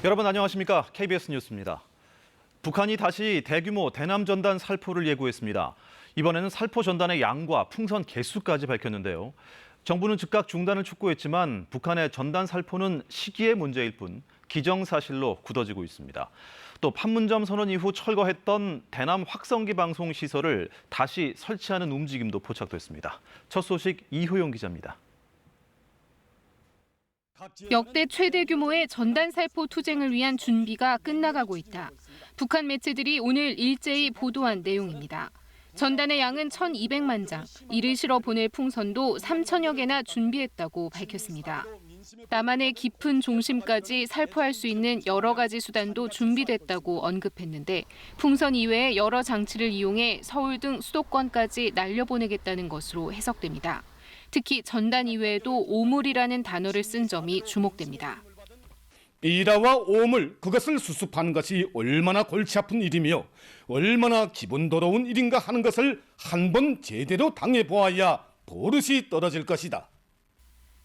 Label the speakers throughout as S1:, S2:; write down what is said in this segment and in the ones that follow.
S1: 여러분 안녕하십니까? KBS 뉴스입니다. 북한이 다시 대규모 대남 전단 살포를 예고했습니다. 이번에는 살포 전단의 양과 풍선 개수까지 밝혔는데요. 정부는 즉각 중단을 촉구했지만 북한의 전단 살포는 시기의 문제일 뿐 기정사실로 굳어지고 있습니다. 또 판문점 선언 이후 철거했던 대남 확성기 방송 시설을 다시 설치하는 움직임도 포착됐습니다. 첫 소식 이효영 기자입니다.
S2: 역대 최대 규모의 전단 살포 투쟁을 위한 준비가 끝나가고 있다. 북한 매체들이 오늘 일제히 보도한 내용입니다. 전단의 양은 1,200만 장, 이를 실어 보낼 풍선도 3,000여 개나 준비했다고 밝혔습니다. 남한의 깊은 중심까지 살포할 수 있는 여러 가지 수단도 준비됐다고 언급했는데 풍선 이외에 여러 장치를 이용해 서울 등 수도권까지 날려보내겠다는 것으로 해석됩니다. 특히 전단 이외에도 오물이라는 단어를 쓴 점이 주목됩니다.
S3: 일화와 오물, 그것을 수습하는 것이 얼마나 골치 아픈 일이며 얼마나 기분 더러운 일인가 하는 것을 한번 제대로 당해보아야 버릇이 떨어질 것이다.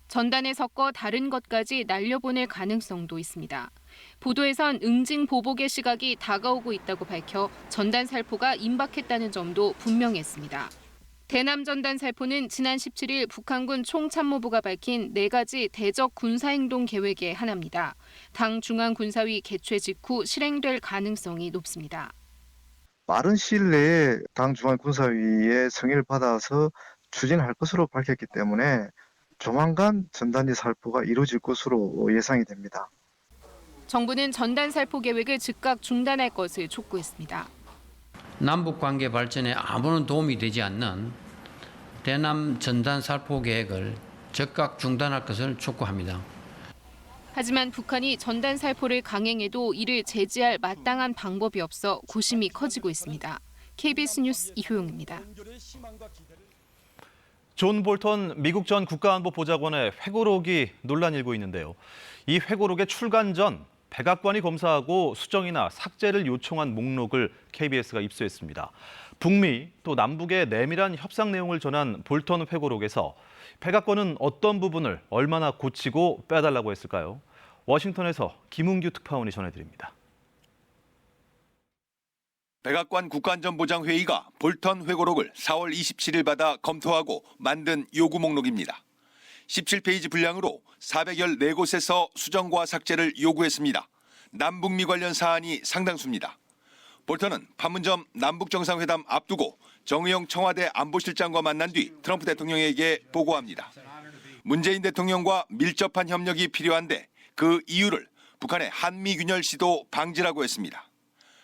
S2: 전단에 섞어 다른 것까지 날려보낼 가능성도 있습니다. 보도에선 응징 보복의 시각이 다가오고 있다고 밝혀 전단 살포가 임박했다는 점도 분명했습니다. 대남 전단 살포는 지난 17일 북한군 총참모부가 밝힌 4가지 대적 군사행동 계획의 하나입니다. 당 중앙군사위 개최 직후 실행될 가능성이 높습니다.
S4: 빠른 시일 내에 당 중앙군사위의 승인을 받아서 추진할 것으로 밝혔기 때문에 조만간 전단지 살포가 이루어질 것으로 예상이 됩니다.
S2: 정부는 전단 살포 계획을 즉각 중단할 것을 촉구했습니다.
S5: 남북 관계 발전에 아무런 도움이 되지 않는 대남 전단 살포 계획을 즉각 중단할 것을 촉구합니다.
S2: 하지만 북한이 전단 살포를 강행해도 이를 제지할 마땅한 방법이 없어 고심이 커지고 있습니다. KBS 뉴스 이효영입니다.
S1: 존 볼턴 미국 전 국가안보보좌관의 회고록이 논란이 일고 있는데요. 이 회고록의 출간 전 백악관이 검사하고 수정이나 삭제를 요청한 목록을 KBS가 입수했습니다. 북미 또 남북의 내밀한 협상 내용을 전한 볼턴 회고록에서 백악관은 어떤 부분을 얼마나 고치고 빼달라고 했을까요? 워싱턴에서 김은규 특파원이 전해드립니다.
S6: 백악관 국가안전보장회의가 볼턴 회고록을 4월 27일 받아 검토하고 만든 요구 목록입니다. 17페이지 분량으로 414곳에서 수정과 삭제를 요구했습니다. 남북미 관련 사안이 상당수입니다. 볼턴은 판문점 남북정상회담 앞두고 정의용 청와대 안보실장과 만난 뒤 트럼프 대통령에게 보고합니다. 문재인 대통령과 밀접한 협력이 필요한데 그 이유를 북한의 한미균열 시도 방지라고 했습니다.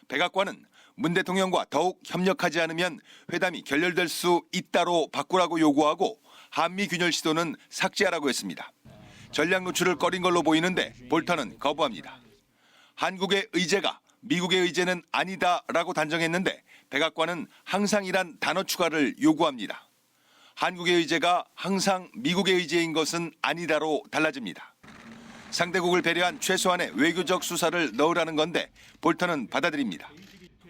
S6: 백악관은 문 대통령과 더욱 협력하지 않으면 회담이 결렬될 수 있다로 바꾸라고 요구하고 한미균열 시도는 삭제하라고 했습니다. 전략 노출을 꺼린 걸로 보이는데 볼턴은 거부합니다. 한국의 의제가 미국의 의제는 아니다라고 단정했는데 백악관은 항상이란 단어 추가를 요구합니다. 한국의 의제가 항상 미국의 의제인 것은 아니다로 달라집니다. 상대국을 배려한 최소한의 외교적 수사를 넣으라는 건데 볼턴은 받아들입니다.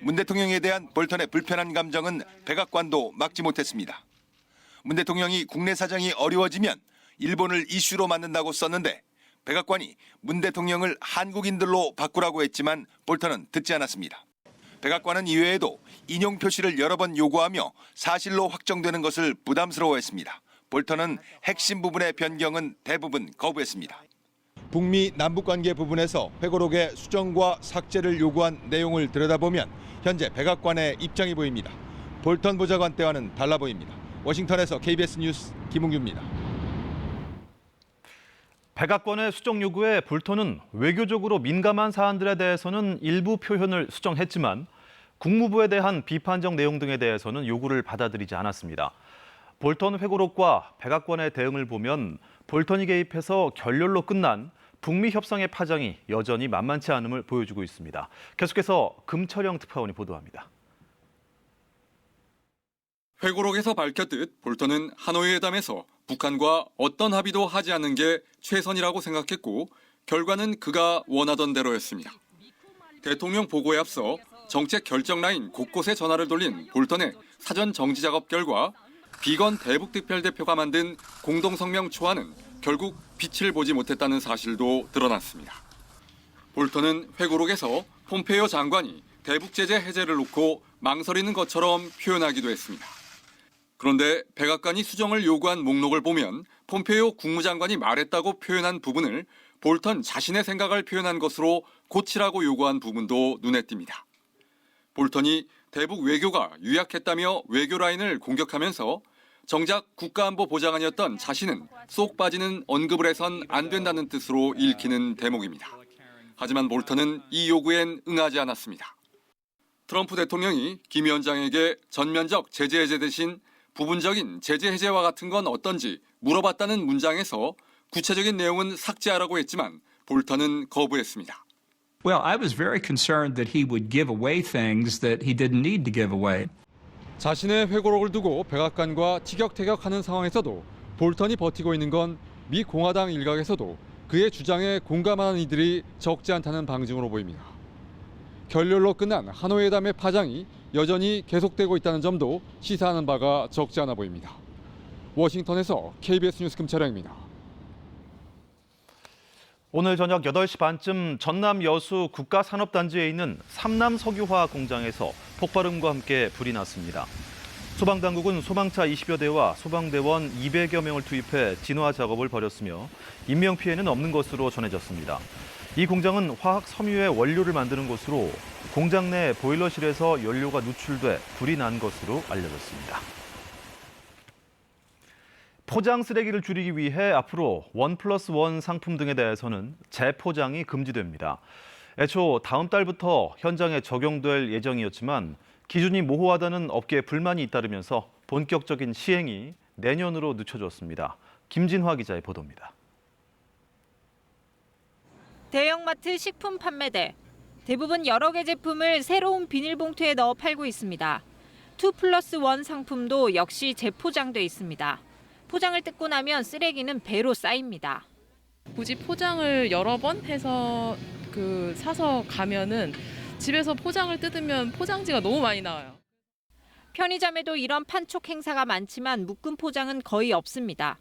S6: 문 대통령에 대한 볼턴의 불편한 감정은 백악관도 막지 못했습니다. 문 대통령이 국내 사정이 어려워지면 일본을 이슈로 만든다고 썼는데 백악관이 문 대통령을 한국인들로 바꾸라고 했지만 볼턴은 듣지 않았습니다. 백악관은 이외에도 인용 표시를 여러 번 요구하며 사실로 확정되는 것을 부담스러워했습니다. 볼턴은 핵심 부분의 변경은 대부분 거부했습니다.
S7: 북미 남북관계 부분에서 회고록의 수정과 삭제를 요구한 내용을 들여다보면 현재 백악관의 입장이 보입니다. 볼턴 보좌관 때와는 달라 보입니다. 워싱턴에서 KBS 뉴스 김은규입니다.
S1: 백악관의 수정 요구에 볼턴은 외교적으로 민감한 사안들에 대해서는 일부 표현을 수정했지만 국무부에 대한 비판적 내용 등에 대해서는 요구를 받아들이지 않았습니다. 볼턴 회고록과 백악관의 대응을 보면 볼턴이 개입해서 결렬로 끝난 북미 협상의 파장이 여전히 만만치 않음을 보여주고 있습니다. 계속해서 금철영 특파원이 보도합니다.
S8: 회고록에서 밝혔듯 볼턴은 하노이 회담에서 북한과 어떤 합의도 하지 않는 게 최선이라고 생각했고 결과는 그가 원하던 대로였습니다. 대통령 보고에 앞서 정책 결정 라인 곳곳에 전화를 돌린 볼턴의 사전 정지 작업 결과 비건 대북특별대표가 만든 공동성명 초안은 결국 빛을 보지 못했다는 사실도 드러났습니다. 볼턴은 회고록에서 폼페이오 장관이 대북 제재 해제를 놓고 망설이는 것처럼 표현하기도 했습니다. 그런데 백악관이 수정을 요구한 목록을 보면 폼페이오 국무장관이 말했다고 표현한 부분을 볼턴 자신의 생각을 표현한 것으로 고치라고 요구한 부분도 눈에 띕니다. 볼턴이 대북 외교가 유약했다며 외교 라인을 공격하면서 정작 국가안보 보좌관이었던 자신은 쏙 빠지는 언급을 해선 안 된다는 뜻으로 읽히는 대목입니다. 하지만 볼턴은 이 요구엔 응하지 않았습니다. 트럼프 대통령이 김 위원장에게 전면적 제재 해제 대신 부분적인 제재 해제와 같은 건 어떤지 물어봤다는 문장에서 구체적인 내용은 삭제하라고 했지만 볼턴은 거부했습니다.
S9: Well, I was very concerned that he would give away things that he didn't need to give away.
S7: 자신의 회고록을 두고 백악관과 티격태격하는 상황에서도 볼턴이 버티고 있는 건 미 공화당 일각에서도 그의 주장에 공감하는 이들이 적지 않다는 방증으로 보입니다. 결렬로 끝난 하노이 회담의 파장이 여전히 계속되고 있다는 점도 시사하는 바가 적지 않아 보입니다. 워싱턴에서 KBS 뉴스 김철영입니다.
S1: 오늘 저녁 8시 반쯤 전남 여수 국가산업단지에 있는 삼남석유화학 공장에서 폭발음과 함께 불이 났습니다. 소방당국은 소방차 20여 대와 소방대원 200여 명을 투입해 진화 작업을 벌였으며 인명피해는 없는 것으로 전해졌습니다. 이 공장은 화학 섬유의 원료를 만드는 곳으로 공장 내 보일러실에서 연료가 누출돼 불이 난 것으로 알려졌습니다. 포장 쓰레기를 줄이기 위해 앞으로 1+1 상품 등에 대해서는 재포장이 금지됩니다. 애초 다음 달부터 현장에 적용될 예정이었지만 기준이 모호하다는 업계의 불만이 잇따르면서 본격적인 시행이 내년으로 늦춰졌습니다. 김진화 기자의 보도입니다.
S10: 대형마트 식품 판매대. 대부분 여러 개 제품을 새로운 비닐봉투에 넣어 팔고 있습니다. 2+1 상품도 역시 재포장돼 있습니다. 포장을 뜯고 나면 쓰레기는 배로 쌓입니다.
S11: 굳이 포장을 여러 번 해서 사서 가면은 집에서 포장을 뜯으면 포장지가 너무 많이 나와요.
S10: 편의점에도 이런 판촉 행사가 많지만 묶음 포장은 거의 없습니다.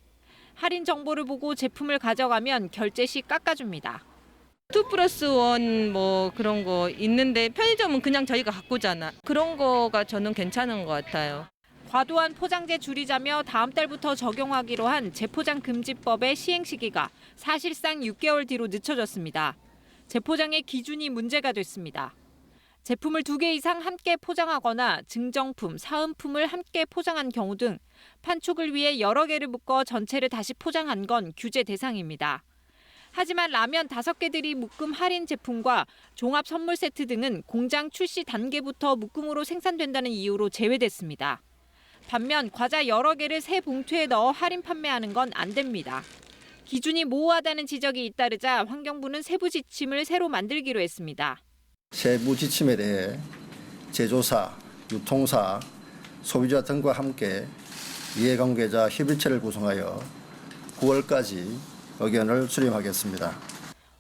S10: 할인 정보를 보고 제품을 가져가면 결제 시 깎아줍니다.
S11: 2+1 뭐 그런 거 있는데 편의점은 그냥 저희가 갖고 오잖아. 그런 거가 저는 괜찮은 것 같아요.
S10: 과도한 포장재 줄이자며 다음 달부터 적용하기로 한 재포장 금지법의 시행 시기가 사실상 6개월 뒤로 늦춰졌습니다. 재포장의 기준이 문제가 됐습니다. 제품을 2개 이상 함께 포장하거나 증정품, 사은품을 함께 포장한 경우 등 판촉을 위해 여러 개를 묶어 전체를 다시 포장한 건 규제 대상입니다. 하지만 라면 5개들이 묶음 할인 제품과 종합 선물 세트 등은 공장 출시 단계부터 묶음으로 생산된다는 이유로 제외됐습니다. 반면 과자 여러 개를 새 봉투에 넣어 할인 판매하는 건 안 됩니다. 기준이 모호하다는 지적이 잇따르자 환경부는 세부 지침을 새로 만들기로 했습니다.
S12: 세부 지침에 대해 제조사, 유통사, 소비자 등과 함께 이해관계자 협의체를 구성하여 9월까지 의견을 수렴하겠습니다.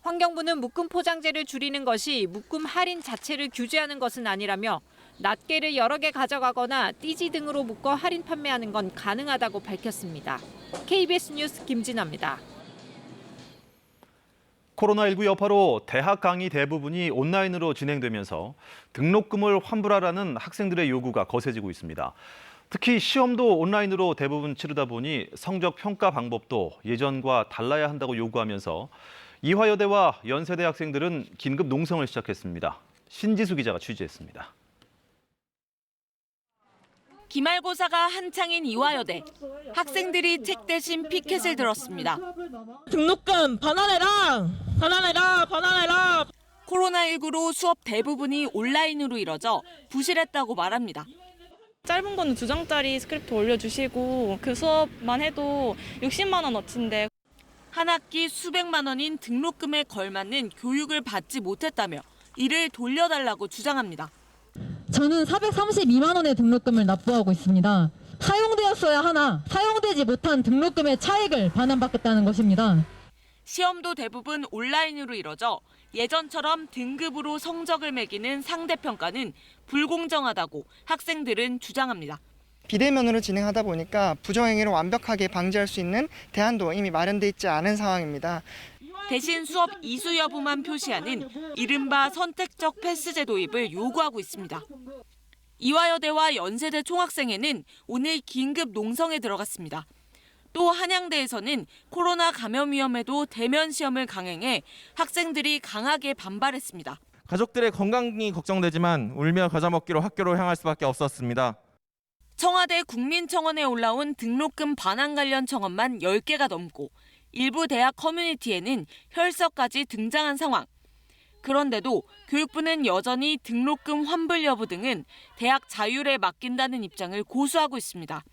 S10: 환경부는 묶음 포장재를 줄이는 것이 묶음 할인 자체를 규제하는 것은 아니라며 낱개를 여러 개 가져가거나 띠지 등으로 묶어 할인 판매하는 건 가능하다고 밝혔습니다. KBS 뉴스 김진아입니다.
S1: 코로나19 여파로 대학 강의 대부분이 온라인으로 진행되면서 등록금을 환불하라는 학생들의 요구가 거세지고 있습니다. 특히 시험도 온라인으로 대부분 치르다 보니 성적 평가 방법도 예전과 달라야 한다고 요구하면서 이화여대와 연세대 학생들은 긴급 농성을 시작했습니다. 신지수 기자가 취재했습니다.
S13: 기말고사가 한창인 이화여대. 학생들이 책 대신 피켓을 들었습니다.
S14: 등록금 반환해라! 반환해라! 반환해라!
S13: 코로나19로 수업 대부분이 온라인으로 이뤄져 부실했다고 말합니다.
S14: 짧은 거는 2장짜리 스크립트 올려주시고 그 수업만 해도 60만 원어치인데
S13: 한 학기 수백만 원인 등록금에 걸맞는 교육을 받지 못했다며 이를 돌려달라고 주장합니다.
S15: 저는 432만 원의 등록금을 납부하고 있습니다. 사용되었어야 하나 사용되지 못한 등록금의 차액을 반환받겠다는 것입니다.
S13: 시험도 대부분 온라인으로 이뤄져 예전처럼 등급으로 성적을 매기는 상대평가는 불공정하다고 학생들은 주장합니다.
S16: 비대면으로 진행하다 보니까 부정행위를 완벽하게 방지할 수 있는 대안도 이미 마련돼 있지 않은 상황입니다.
S13: 대신 수업 이수 여부만 표시하는 이른바 선택적 패스제 도입을 요구하고 있습니다. 이화여대와 연세대 총학생회는 오늘 긴급 농성에 들어갔습니다. 또 한양대에서는 코로나 감염 위험에도 대면 시험을 강행해 학생들이 강하게 반발했습니다.
S17: 가족들의 건강이 걱정되지만 울며 겨자 먹기로 학교로 향할 수밖에 없었습니다.
S13: 청와대 국민청원에 올라온 등록금 반환 관련 청원만 10개가 넘고 일부 대학 커뮤니티에는 혈서까지 등장한 상황. 그런데도 교육부는 여전히 등록금 환불 여부 등은 대학 자율에 맡긴다는 입장을 고수하고 있습니다.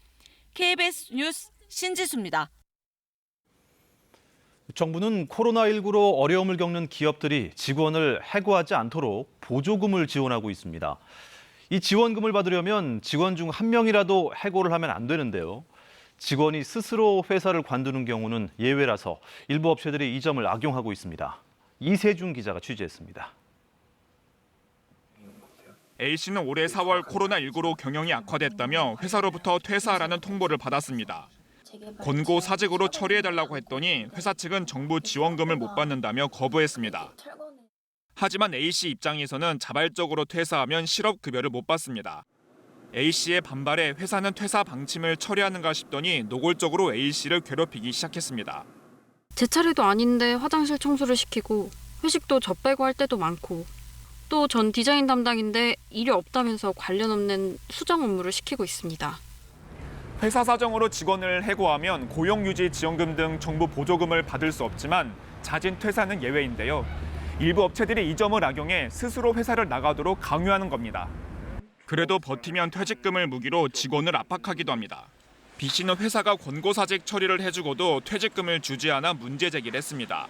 S13: KBS 뉴스 신지수입니다.
S1: 정부는 코로나19로 어려움을 겪는 기업들이 직원을 해고하지 않도록 보조금을 지원하고 있습니다. 이 지원금을 받으려면 직원 중 한 명이라도 해고를 하면 안 되는데요. 직원이 스스로 회사를 관두는 경우는 예외라서 일부 업체들이 이 점을 악용하고 있습니다. 이세준 기자가 취재했습니다.
S18: A씨는 올해 4월 코로나19로 경영이 악화됐다며 회사로부터 퇴사하라는 통보를 받았습니다. 권고 사직으로 처리해달라고 했더니 회사 측은 정부 지원금을 못 받는다며 거부했습니다. 하지만 A씨 입장에서는 자발적으로 퇴사하면 실업급여를 못 받습니다. A씨의 반발에 회사는 퇴사 방침을 처리하는가 싶더니 노골적으로 A씨를 괴롭히기 시작했습니다.
S19: 제 차례도 아닌데 화장실 청소를 시키고 회식도 저 빼고 할 때도 많고 또 전 디자인 담당인데 일이 없다면서 관련 없는 수정 업무를 시키고 있습니다.
S18: 회사 사정으로 직원을 해고하면 고용유지 지원금 등 정부 보조금을 받을 수 없지만 자진 퇴사는 예외인데요. 일부 업체들이 이 점을 악용해 스스로 회사를 나가도록 강요하는 겁니다. 그래도 버티면 퇴직금을 무기로 직원을 압박하기도 합니다. B씨는 회사가 권고사직 처리를 해주고도 퇴직금을 주지 않아 문제 제기를 했습니다.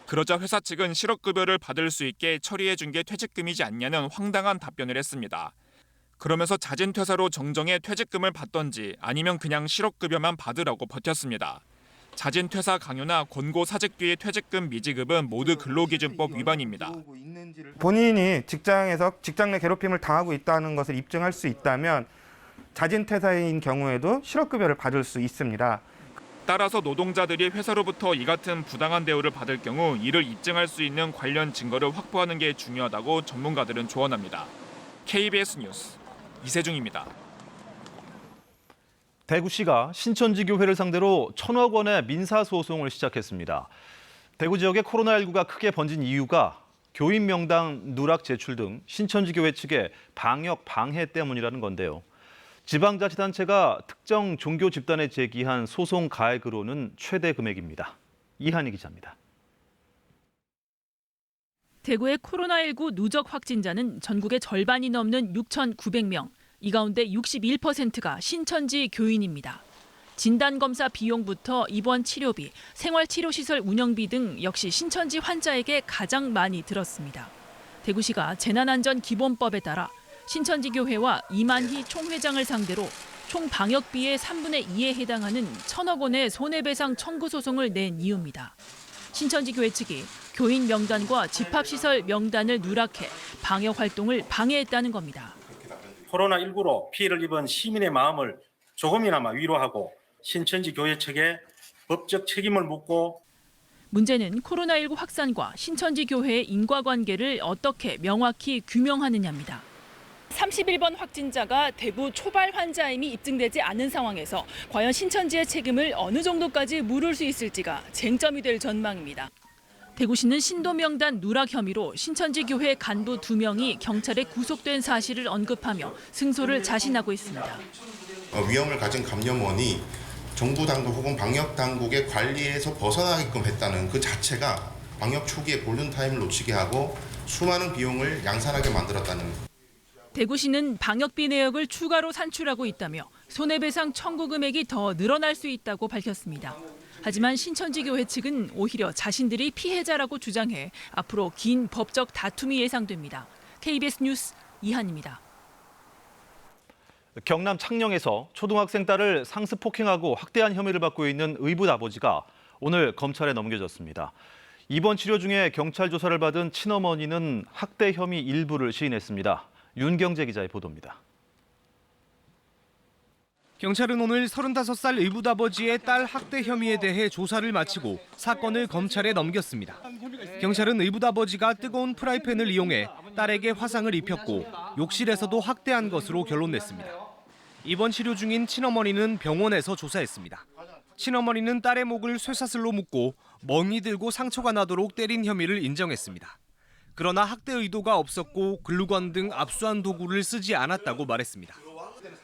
S18: 그러자 회사 측은 실업급여를 받을 수 있게 처리해준 게 퇴직금이지 않냐는 황당한 답변을 했습니다. 그러면서 자진 퇴사로 정정해 퇴직금을 받던지 아니면 그냥 실업급여만 받으라고 버텼습니다. 자진 퇴사 강요나 권고사직 뒤의 퇴직금 미지급은 모두 근로기준법 위반입니다.
S20: 본인이 직장에서 직장 내 괴롭힘을 당하고 있다는 것을 입증할 수 있다면 자진 퇴사인 경우에도 실업급여를 받을 수 있습니다.
S18: 따라서 노동자들이 회사로부터 이 같은 부당한 대우를 받을 경우 이를 입증할 수 있는 관련 증거를 확보하는 게 중요하다고 전문가들은 조언합니다. KBS 뉴스 이세중입니다.
S1: 대구시가 신천지 교회를 상대로 1,000억 원의 민사소송을 시작했습니다. 대구 지역에 코로나19가 크게 번진 이유가 교인 명단 누락 제출 등 신천지 교회 측의 방역 방해 때문이라는 건데요. 지방자치단체가 특정 종교 집단에 제기한 소송 가액으로는 최대 금액입니다. 이한희 기자입니다.
S21: 대구의 코로나19 누적 확진자는 전국의 절반이 넘는 6,900명. 이 가운데 61%가 신천지 교인입니다. 진단검사 비용부터 입원 치료비, 생활치료시설 운영비 등 역시 신천지 환자에게 가장 많이 들었습니다. 대구시가 재난안전기본법에 따라 신천지 교회와 이만희 총회장을 상대로 총 방역비의 3분의 2에 해당하는 1,000억 원의 손해배상 청구 소송을 낸 이유입니다. 신천지 교회 측이 교인 명단과 집합시설 명단을 누락해 방역 활동을 방해했다는 겁니다.
S22: 코로나19로 피해를 입은 시민의 마음을 조금이나마 위로하고 신천지 교회 측에 법적 책임을 묻고
S21: 문제는 코로나19 확산과 신천지 교회의 인과관계를 어떻게 명확히 규명하느냐입니다. 31번 확진자가 대구 초발 환자임이 입증되지 않은 상황에서 과연 신천지의 책임을 어느 정도까지 물을 수 있을지가 쟁점이 될 전망입니다. 대구시는 신도명단 누락 혐의로 신천지 교회 간부 2명이 경찰에 구속된 사실을 언급하며 승소를 자신하고 있습니다.
S23: 위험을 가진 감염원이 정부 당국 혹은 방역 당국의 관리에서 벗어나게끔 했다는 그 자체가 방역 초기에 골든타임을 놓치게 하고 수많은 비용을 양산하게 만들었다는.
S21: 대구시는 방역비 내역을 추가로 산출하고 있다며 손해배상 청구 금액이 더 늘어날 수 있다고 밝혔습니다. 하지만 신천지교회 측은 오히려 자신들이 피해자라고 주장해 앞으로 긴 법적 다툼이 예상됩니다. KBS 뉴스 이한입니다.
S1: 경남 창녕에서 초등학생 딸을 상습 폭행하고 학대한 혐의를 받고 있는 의붓 아버지가 오늘 검찰에 넘겨졌습니다. 입원 치료 중에 경찰 조사를 받은 친어머니는 학대 혐의 일부를 시인했습니다. 윤경재 기자의 보도입니다.
S3: 경찰은 오늘 35살 의붓아버지의 딸 학대 혐의에 대해 조사를 마치고 사건을 검찰에 넘겼습니다. 경찰은 의붓아버지가 뜨거운 프라이팬을 이용해 딸에게 화상을 입혔고 욕실에서도 학대한 것으로 결론냈습니다. 입원 치료 중인 친어머니는 병원에서 조사했습니다. 친어머니는 딸의 목을 쇠사슬로 묶고 멍이 들고 상처가 나도록 때린 혐의를 인정했습니다. 그러나 학대 의도가 없었고 글루건 등 압수한 도구를 쓰지 않았다고 말했습니다.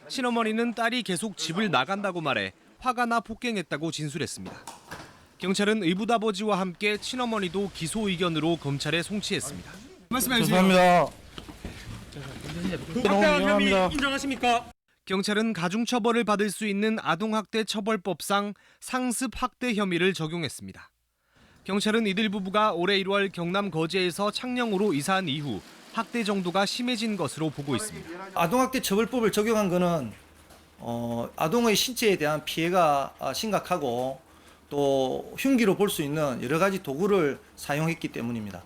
S3: 친어머니는 딸이 계속 집을 나간다고 말해 화가 나 폭행했다고 진술했습니다. 경찰은 의붓아버지와 함께 친어머니도 기소 의견으로 검찰에 송치했습니다.
S4: 죄송합니다.
S3: 학대한 혐의 인정하십니까? 경찰은 가중처벌을 받을 수 있는 아동학대처벌법상 상습학대 혐의를 적용했습니다. 경찰은 이들 부부가 올해 1월 경남 거제에서 창녕으로 이사한 이후 학대 정도가 심해진 것으로 보고 있습니다.
S4: 아동학대 처벌법을 적용한 것은 아동의 신체에 대한 피해가 심각하고 또 흉기로 볼 수 있는 여러 가지 도구를 사용했기 때문입니다.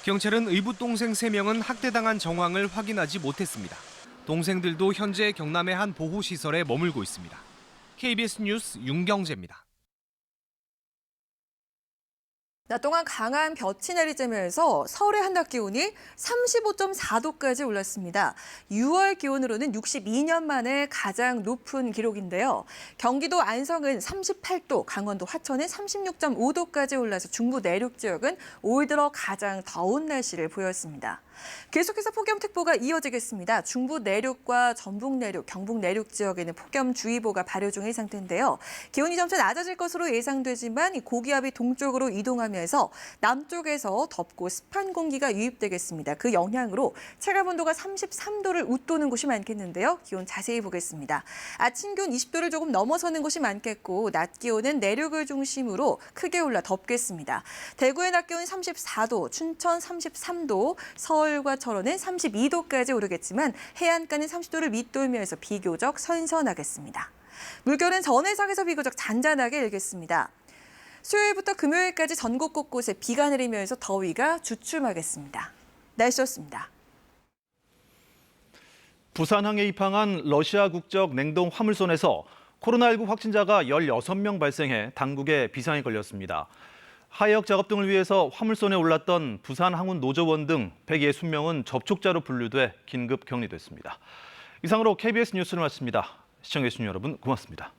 S3: 경찰은 의붓 동생 3명은 학대당한 정황을 확인하지 못했습니다. 동생들도 현재 경남의 한 보호시설에 머물고 있습니다. KBS 뉴스 윤경재입니다.
S5: 낮 동안 강한 볕이 내리쬐면서 서울의 한낮 기온이 35.4도까지 올랐습니다. 6월 기온으로는 62년 만에 가장 높은 기록인데요. 경기도 안성은 38도, 강원도 화천은 36.5도까지 올라서 중부 내륙 지역은 올 들어 가장 더운 날씨를 보였습니다. 계속해서 폭염특보가 이어지겠습니다. 중부 내륙과 전북 내륙, 경북 내륙 지역에는 폭염주의보가 발효 중인 상태인데요. 기온이 점차 낮아질 것으로 예상되지만 이 고기압이 동쪽으로 이동하면서 남쪽에서 덥고 습한 공기가 유입되겠습니다. 그 영향으로 체감온도가 33도를 웃도는 곳이 많겠는데요. 기온 자세히 보겠습니다. 아침 기온 20도를 조금 넘어서는 곳이 많겠고 낮 기온은 내륙을 중심으로 크게 올라 덥겠습니다. 대구의 낮 기온 34도, 춘천 33도, 서울과 철원은 32도까지 오르겠지만 해안가는 30도를 밑돌면서 비교적 선선하겠습니다. 물결은 전해상에서 비교적 잔잔하게 일겠습니다. 수요일부터 금요일까지 전국 곳곳에 비가 내리면서 더위가 주춤하겠습니다. 날씨였습니다.
S1: 부산항에 입항한 러시아 국적 냉동 화물선에서 코로나19 확진자가 16명 발생해 당국에 비상이 걸렸습니다. 하역 작업 등을 위해서 화물선에 올랐던 부산항운 노조원 등 160명은 접촉자로 분류돼 긴급 격리됐습니다. 이상으로 KBS 뉴스를 마칩니다. 시청해주신 여러분 고맙습니다.